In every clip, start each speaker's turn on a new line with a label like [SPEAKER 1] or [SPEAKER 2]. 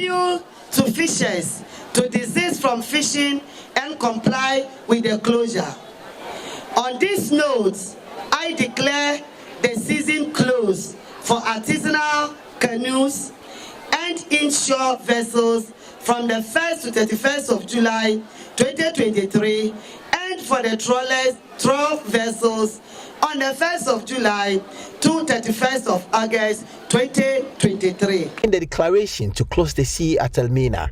[SPEAKER 1] appeal to fishers to desist from fishing and comply with the closure. On this note, I declare the season closed for artisanal canoes and inshore vessels from the 1st to 31st of July 2023 and for the trawl vessels on the 1st of July to 31st of August 2023.
[SPEAKER 2] In the declaration to close the sea at Elmina,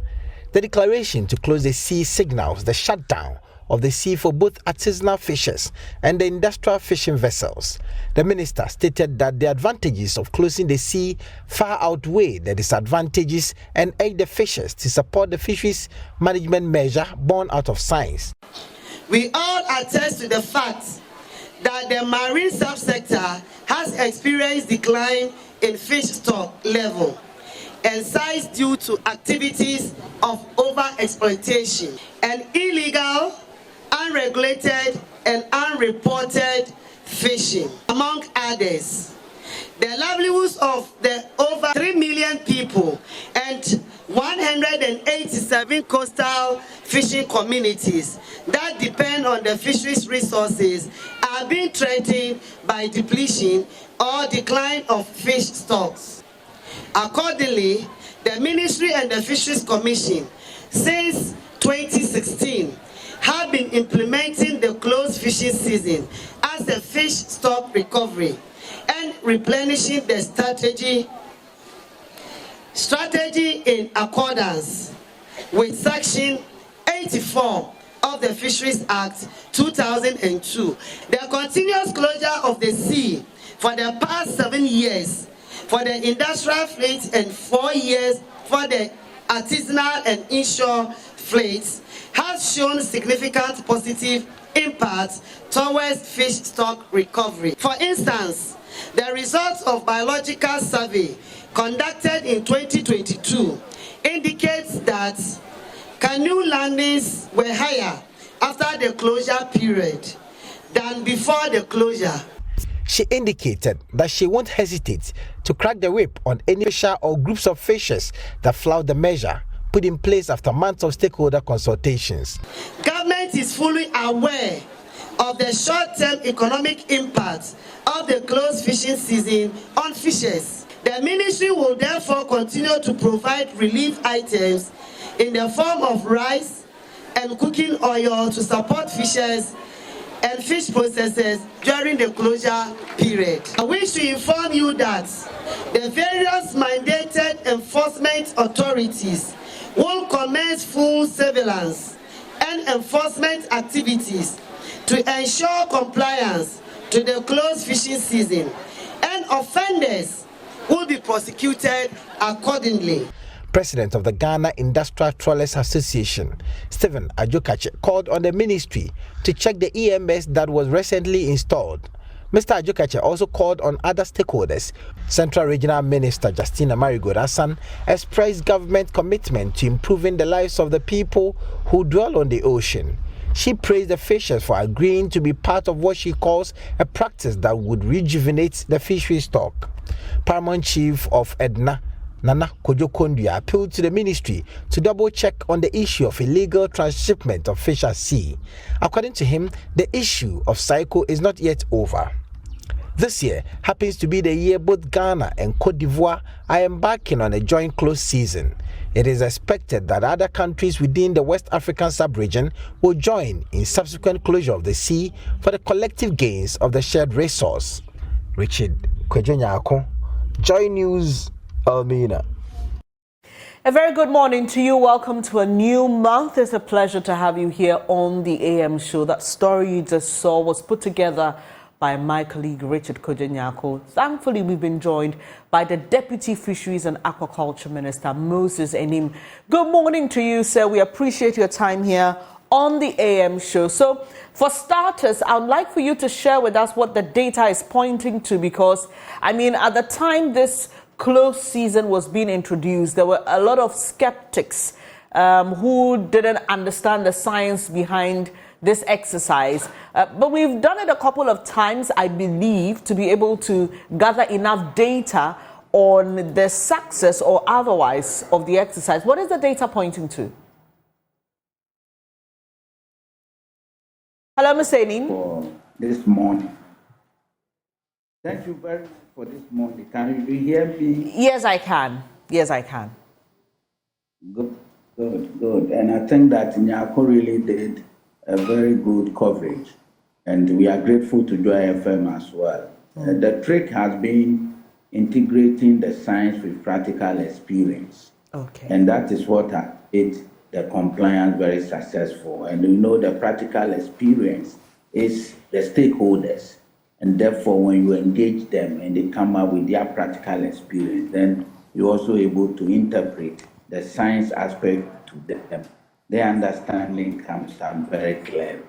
[SPEAKER 2] the declaration to close the sea signals the shutdown of the sea for both artisanal fishers and the industrial fishing vessels. The minister stated that the advantages of closing the sea far outweigh the disadvantages and urged the fishers to support the fisheries management measure born out of science.
[SPEAKER 1] We all attest to the fact that the marine subsector has experienced decline in fish stock level and size due to activities of overexploitation and illegal, unregulated and unreported fishing, among others. The livelihoods of the over 3 million people and 187 coastal fishing communities that depend on the fisheries resources are being threatened by depletion or decline of fish stocks. Accordingly, the Ministry and the Fisheries Commission, since 2016, have been implementing the closed fishing season as a fish stock recovery and replenishing the strategy in accordance with Section 84 of the Fisheries Act 2002. The continuous closure of the sea for the past 7 years for the industrial fleet and 4 years for the artisanal and inshore fleets has shown significant positive impact towards fish stock recovery. For instance, the results of biological survey conducted in 2022 indicates that canoe landings were higher after the closure period than before the closure.
[SPEAKER 2] She indicated that she won't hesitate to crack the whip on any fisher or groups of fishers that flout the measure put in place after months of stakeholder consultations.
[SPEAKER 1] Government is fully aware of the short-term economic impact of the closed fishing season on fishers. The ministry will therefore continue to provide relief items in the form of rice and cooking oil to support fishers and fish processors during the closure period. I wish to inform you that the various mandated enforcement authorities will commence full surveillance and enforcement activities to ensure compliance to the closed fishing season, and offenders will be prosecuted accordingly.
[SPEAKER 2] President of the Ghana Industrial Trawlers Association, Stephen Ajokache, called on the ministry to check the EMS that was recently installed. Mr. Ajokache also called on other stakeholders. Central Regional Minister Justina Marigold-Hassan expressed government commitment to improving the lives of the people who dwell on the ocean. She praised the fishers for agreeing to be part of what she calls a practice that would rejuvenate the fishery stock. Paramount Chief of Edna, Nana Kojo-Kondua, appealed to the ministry to double-check on the issue of illegal transshipment of fish at sea. According to him, the issue of cycle is not yet over. This year happens to be the year both Ghana and Cote d'Ivoire are embarking on a joint close season. It is expected that other countries within the West African sub-region will join in subsequent closure of the sea for the collective gains of the shared resource. Richard Kwejenyako, JoyNews, Elmina.
[SPEAKER 3] A very good morning to you. Welcome to a new month. It's a pleasure to have you here on the AM show. That story you just saw was put together by my colleague Richard Kwejenyako. Thankfully, we've been joined by the Deputy Fisheries and Aquaculture Minister, Moses Enim. Good morning to you, sir. We appreciate your time here on the AM show. So, for starters, I would like for you to share with us what the data is pointing to, because, I mean, at the time this closed season was being introduced, there were a lot of skeptics who didn't understand the science behind this exercise. But we've done it a couple of times, I believe, to be able to gather enough data on the success or otherwise of the exercise. What is the data pointing to? Hello, Mr. Enim.
[SPEAKER 4] For this morning. Thank you very much for this morning. Can you hear me?
[SPEAKER 3] Yes, I can. Yes, I can.
[SPEAKER 4] Good. And I think that Nyako really did a very good coverage. And we are grateful to Joy FM as well. The trick has been integrating the science with practical experience.
[SPEAKER 3] Okay.
[SPEAKER 4] And that is what made the compliance very successful. And we know the practical experience is the stakeholders. And therefore, when you engage them and they come up with their practical experience, then you're also able to interpret the science aspect to them. Their understanding comes out very clearly.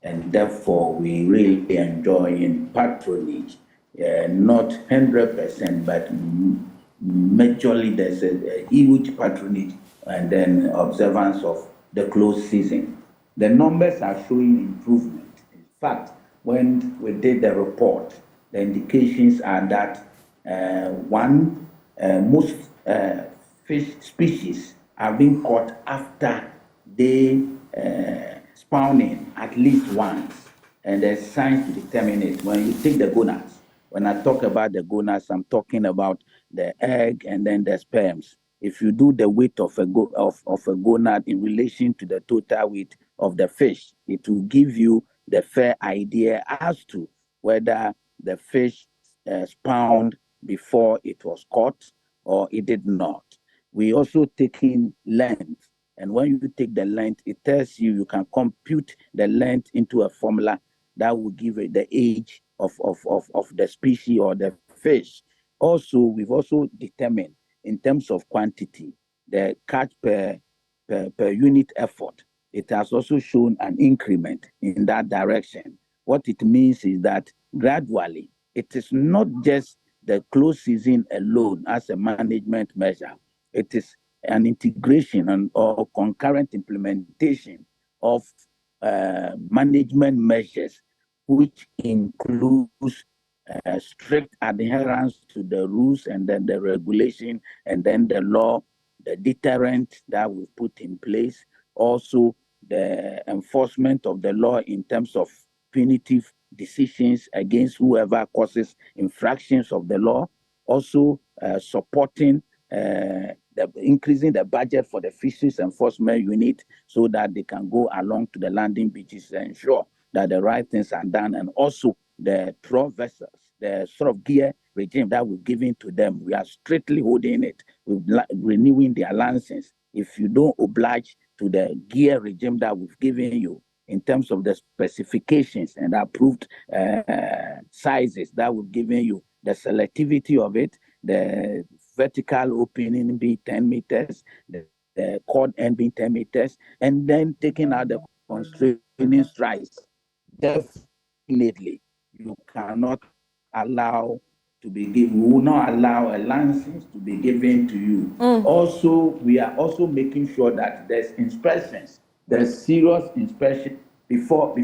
[SPEAKER 4] And therefore, we really enjoy in patronage, not 100%, but majorly there's a huge patronage and then observance of the close season. The numbers are showing improvement. In fact, when we did the report, the indications are that most fish species are being caught after they spawning at least once, and there's science to determine it. When you take the gonads, when I talk about the gonads, I'm talking about the egg and then the sperms. If you do the weight of a gonad in relation to the total weight of the fish, it will give you the fair idea as to whether the fish spawned before it was caught or it did not. We also take in length. And when you take the length, it tells you can compute the length into a formula that will give it the age of the species or the fish. Also, we've also determined in terms of quantity, the catch per unit effort. It has also shown an increment in that direction. What it means is that gradually, it is not just the close season alone as a management measure. It is an integration or concurrent implementation of management measures, which includes strict adherence to the rules and then the regulation and then the law, the deterrent that we put in place, also the enforcement of the law in terms of punitive decisions against whoever causes infractions of the law, also supporting increasing the budget for the fisheries enforcement unit so that they can go along to the landing beaches and ensure that the right things are done, and also the trawler vessels, the sort of gear regime that we're giving to them, we are strictly holding it, we're renewing their license. If you don't oblige to the gear regime that we've given you in terms of the specifications and approved sizes that we've given you, the selectivity of it, the vertical opening being 10 meters, the cord end being 10 meters, and then taking out the constraining strikes. Definitely, you cannot allow to be given, we will not allow a license to be given to you. Also, we are also making sure that there's inspections, there's serious inspection before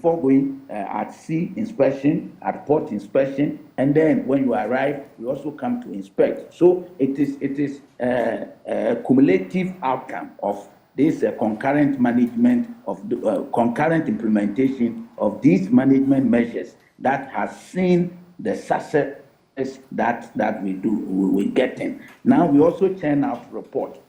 [SPEAKER 4] going at sea inspection, at port inspection, and then when you arrive, we also come to inspect. So it is a cumulative outcome of this concurrent management of the concurrent implementation of these management measures that has seen the success that we're getting. Now we also churn out report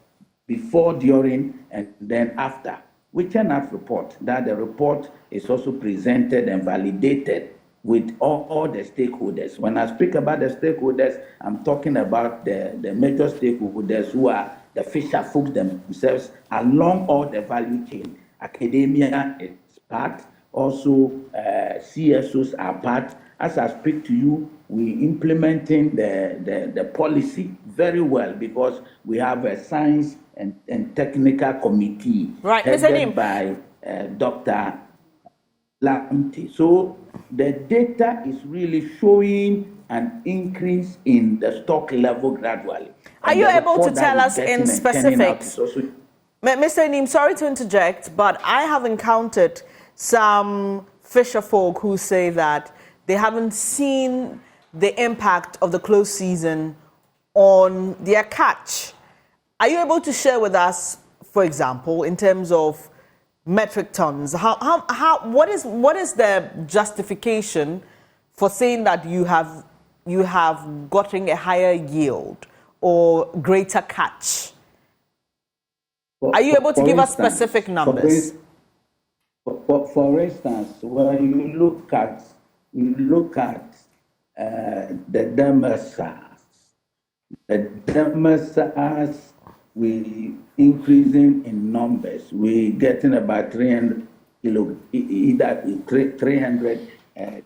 [SPEAKER 4] before, during, and then after. We churn out report that the report is also presented and validated with all the stakeholders. When I speak about the stakeholders, I'm talking about the major stakeholders who are the fisher folks themselves along all the value chain. Academia is part, also CSOs are part. As I speak to you, we're implementing the policy very well because we have a science and technical committee headed by Dr. Lamte. So the data is really showing an increase in the stock level gradually.
[SPEAKER 3] Are you able to tell us in specifics? Mr. Enim, sorry to interject, but I have encountered some fisher folk who say that they haven't seen the impact of the close season on their catch. Are you able to share with us, for example, in terms of metric tons, what is the justification for saying that you have gotten a higher yield or greater catch? Are you able to give us specific numbers?
[SPEAKER 4] For instance, when you look at the demersals, we increasing in numbers. We getting about 300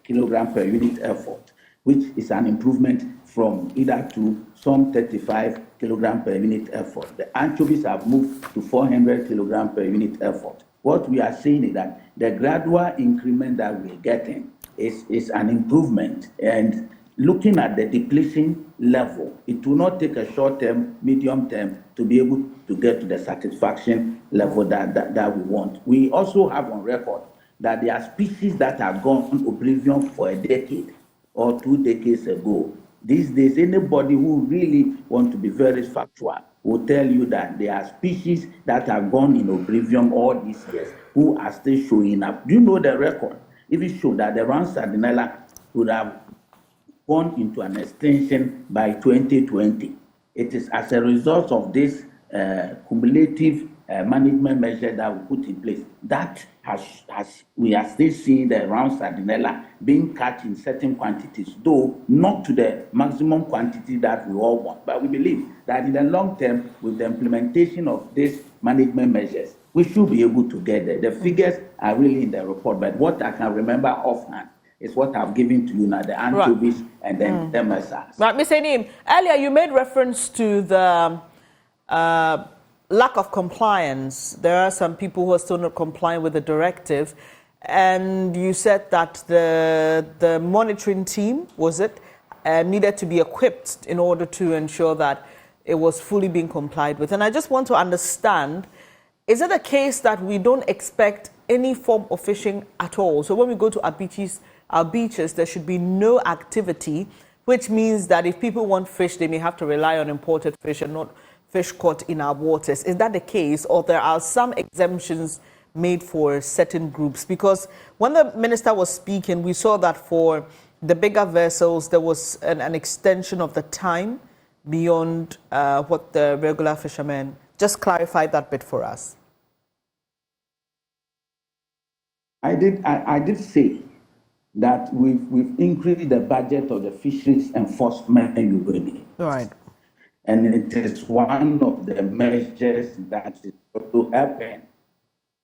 [SPEAKER 4] kilogram per unit effort, which is an improvement from either to some 35 kilogram per unit effort. The anchovies have moved to 400 kilogram per unit effort. What we are saying is that the gradual increment that we're getting is an improvement. And looking at the depletion level, it will not take a short term, medium term to be able to get to the satisfaction level that we want. We also have on record that there are species that have gone oblivion for a decade or 2 decades ago. These days, anybody who really wants to be very factual will tell you that there are species that have gone in oblivion all these years who are still showing up. Do you know the record? If it showed that the round sardinella would have gone into an extinction by 2020. It is as a result of this cumulative management measure that we put in place that we are still seeing the round sardinella being caught in certain quantities, though not to the maximum quantity that we all want. But we believe that in the long term, with the implementation of these management measures, we should be able to get there. The figures are really in the report, but what I can remember offhand is what I've given to you now, the anchovies and then the demersals.
[SPEAKER 3] Right, Ms. Enim, earlier you made reference to the lack of compliance. There are some people who are still not complying with the directive, and you said that the monitoring team, needed to be equipped in order to ensure that it was fully being complied with. And I just want to understand, is it a case that we don't expect any form of fishing at all? So when we go to our beaches, there should be no activity, which means that if people want fish, they may have to rely on imported fish and not fish caught in our waters. Is that the case, or there are some exemptions made for certain groups? Because when the minister was speaking, we saw that for the bigger vessels, there was an extension of the time beyond what the regular fishermen. Just clarify that bit for us.
[SPEAKER 4] I did say that we've increased the budget of the fisheries enforcement unit.
[SPEAKER 3] Right.
[SPEAKER 4] And it is one of the measures that is to happen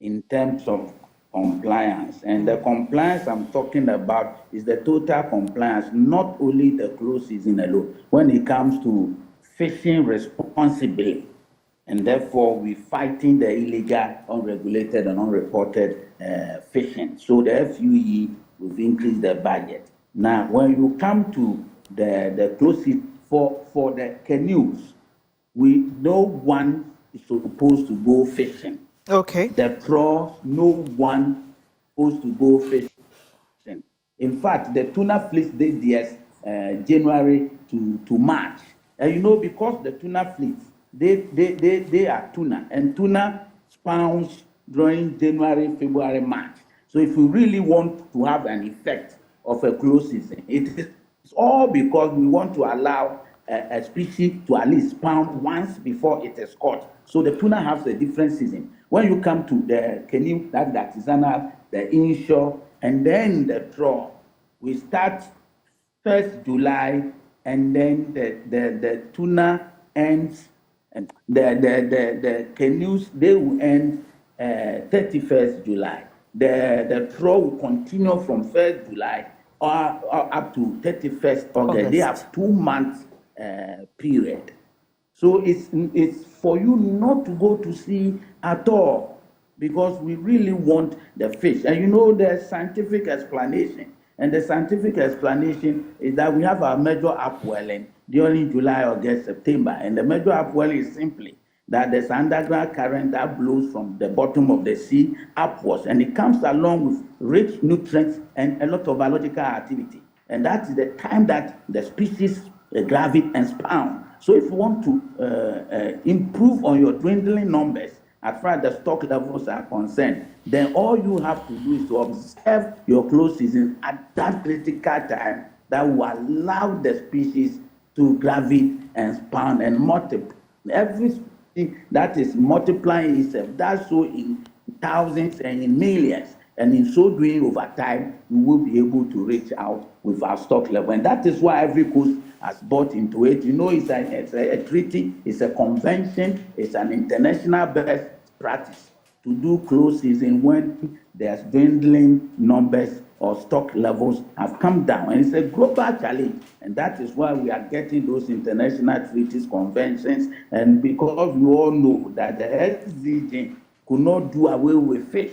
[SPEAKER 4] in terms of compliance. And the compliance I'm talking about is the total compliance, not only the close season alone, when it comes to fishing responsibly. And therefore, we're fighting the illegal, unregulated, and unreported fishing. So the FUE, we've increased the budget. Now, when you come to the close season, for the canoes, no one is supposed to go fishing.
[SPEAKER 3] Okay.
[SPEAKER 4] The trawls, no one is supposed to go fishing. In fact, the tuna fleet did this January to March. And because the tuna fleets, they are tuna, and tuna spawns during January, February, March. So if we really want to have an effect of a close season, it's all because we want to allow a species to at least spawn once before it is caught. So the tuna has a different season. When you come to the canoe, that's the artisanal, the inshore, and then the trawl, we start 1st July, and then the tuna ends, and the canoes, they will end 31st July. The trawl will continue from 1st July or up to 31st August. They have 2 months period. So it's for you not to go to sea at all, because we really want the fish. And the scientific explanation. And the scientific explanation is that we have a major upwelling during July, August, September. And the major upwelling is simply that there's underground current that blows from the bottom of the sea upwards, and it comes along with rich nutrients and a lot of biological activity. and that is the time that the species gravity and spawn. So if you want to improve on your dwindling numbers as far as the stock levels are concerned, then all you have to do is to observe your close season at that critical time that will allow the species to gravitate and spawn and multiply. Every species that is multiplying itself does so in thousands and in millions. And in so doing, over time, we will be able to reach out with our stock level. And that is why Ivory Coast has bought into it. You know, it's a treaty, it's a convention, it's an international best practice to do close season when there's dwindling numbers or stock levels have come down. And it's a global challenge. And that is why we are getting those international treaties, conventions. And because we all know that the SDG could not do away with fish.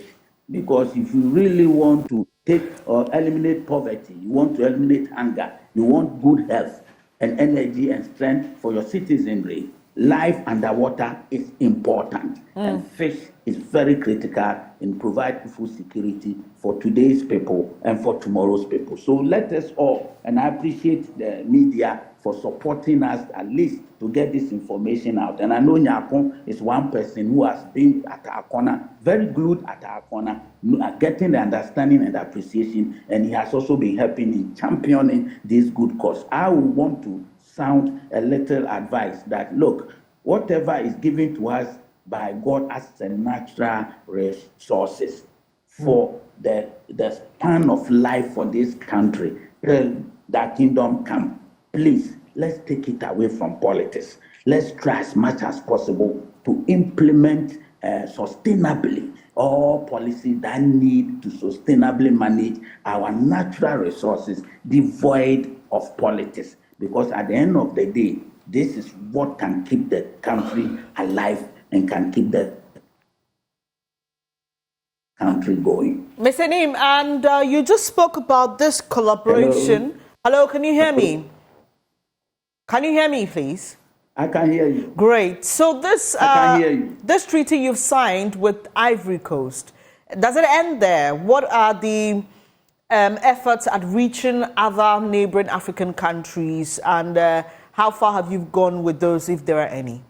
[SPEAKER 4] Because if you really want to take or eliminate poverty, you want to eliminate hunger, you want good health and energy and strength for your citizenry, life underwater is important. And fish is very critical in providing food security for today's people and for tomorrow's people. So let us all, and I appreciate the media for supporting us at least to get this information out. And I know Nyakon is one person who has been at our corner, very glued at our corner, getting the understanding and appreciation, and he has also been helping in championing this good cause. I would want to sound a little advice that, look, whatever is given to us by God as a natural resources for the span of life for this country, till that kingdom come, please, let's take it away from politics. Let's try as much as possible to implement sustainably all policies that need to sustainably manage our natural resources devoid of politics. Because at the end of the day, this is what can keep the country alive and can keep the country going.
[SPEAKER 3] Mr. Neem, and you just spoke about this collaboration. Hello, can you hear me? Can you hear me, please?
[SPEAKER 4] I can hear you.
[SPEAKER 3] Great. So this
[SPEAKER 4] I can hear you.
[SPEAKER 3] This treaty you've signed with Ivory Coast, does it end there? What are the efforts at reaching other neighboring African countries, and how far have you gone with those, if there are any?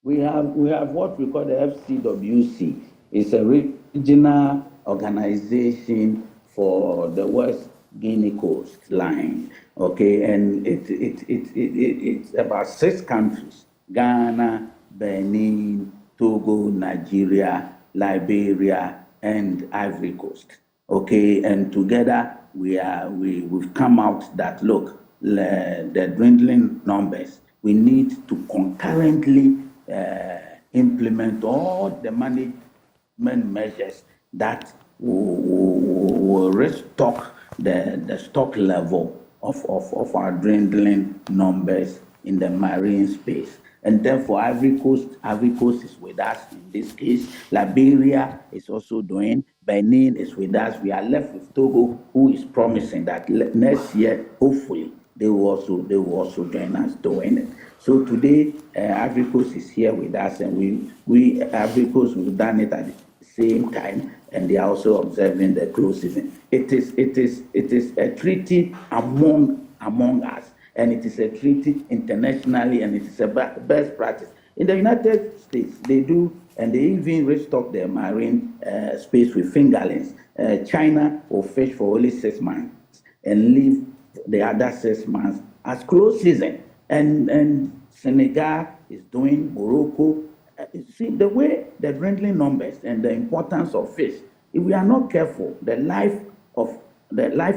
[SPEAKER 4] We have what we call the FCWC. It's a regional organization for the West Guinea coastline. Okay, and it's about 6 countries: Ghana, Benin, Togo, Nigeria, Liberia, and Ivory Coast. Okay, and together we've come out that, look, the dwindling numbers, we need to concurrently implement all the management measures that will restock the stock level of our dwindling numbers in the marine space. And therefore, Ivory Coast is with us in this case. Liberia is also doing. Benin is with us. We are left with Togo, who is promising that next year, hopefully, they will also join us doing it. So today, Ivory Coast is here with us, and we Ivory Coast, we've done it at the same time, and they are also observing the close season. It is a treaty among us. And it is a treaty internationally, and it is a best practice. In the United States, they do, and they even restock their marine space with fingerlings. China will fish for only 6 months and leave the other 6 months as close season. And Senegal is doing, Morocco. See, the way the dwindling numbers and the importance of fish, if we are not careful, the life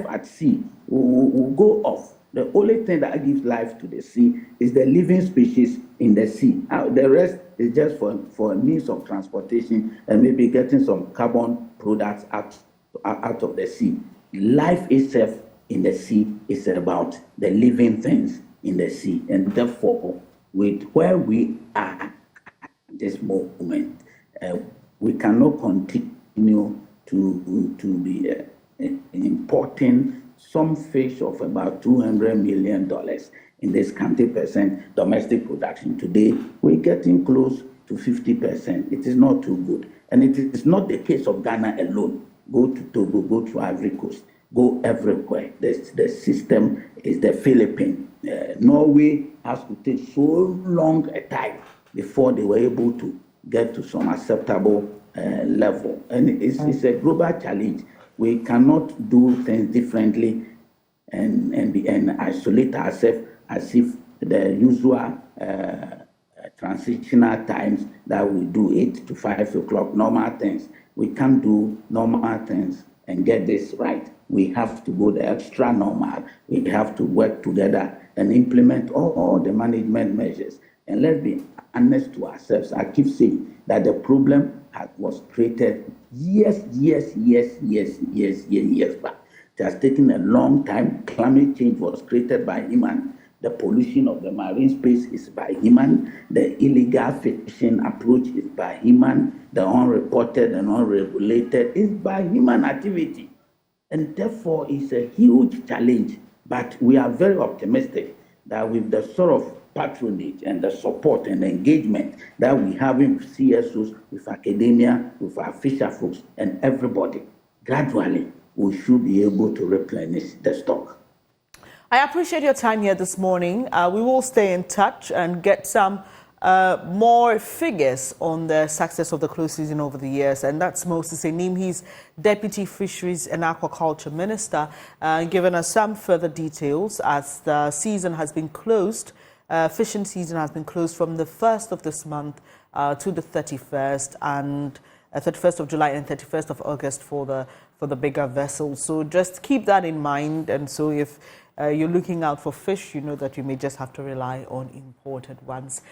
[SPEAKER 4] at sea will go off. The only thing that gives life to the sea is the living species in the sea. The rest is just for a means of transportation and maybe getting some carbon products out of the sea. Life itself in the sea is about the living things in the sea. And therefore, with where we are at this moment, we cannot continue to be importing some fish of about $200 million in this country percent domestic production. Today, we're getting close to 50%. It is not too good. And it is not the case of Ghana alone. Go to Togo, go to Ivory Coast. go everywhere. The system is the Philippines. Norway has to take so long a time before they were able to get to some acceptable level. And it's a global challenge. We cannot do things differently and isolate ourselves as if the usual transitional times that we do 8 to 5 o'clock, normal things. We can't do normal things and get this right. We have to go the extra normal. We have to work together and implement all the management measures. And let's be honest to ourselves. I keep saying that the problem was created years back. It has taken a long time. Climate change was created by human. The pollution of the marine space is by human. The illegal fishing approach is by human. The unreported and unregulated is by human activity. And therefore, it's a huge challenge. But we are very optimistic that with the sort of patronage and the support and engagement that we have in CSOs, with academia, with our fisher folks, and everybody, gradually we should be able to replenish the stock.
[SPEAKER 3] I appreciate your time here this morning. We will stay in touch and get some more figures on the success of the close season over the years. And that's Moses Enim. He's Deputy Fisheries and Aquaculture Minister, giving us some further details as the season has been closed. Fishing season has been closed from the 1st of this month to the 31st, and 31st of July and 31st of August for the bigger vessels. So just keep that in mind. And so if you're looking out for fish, you know that you may just have to rely on imported ones.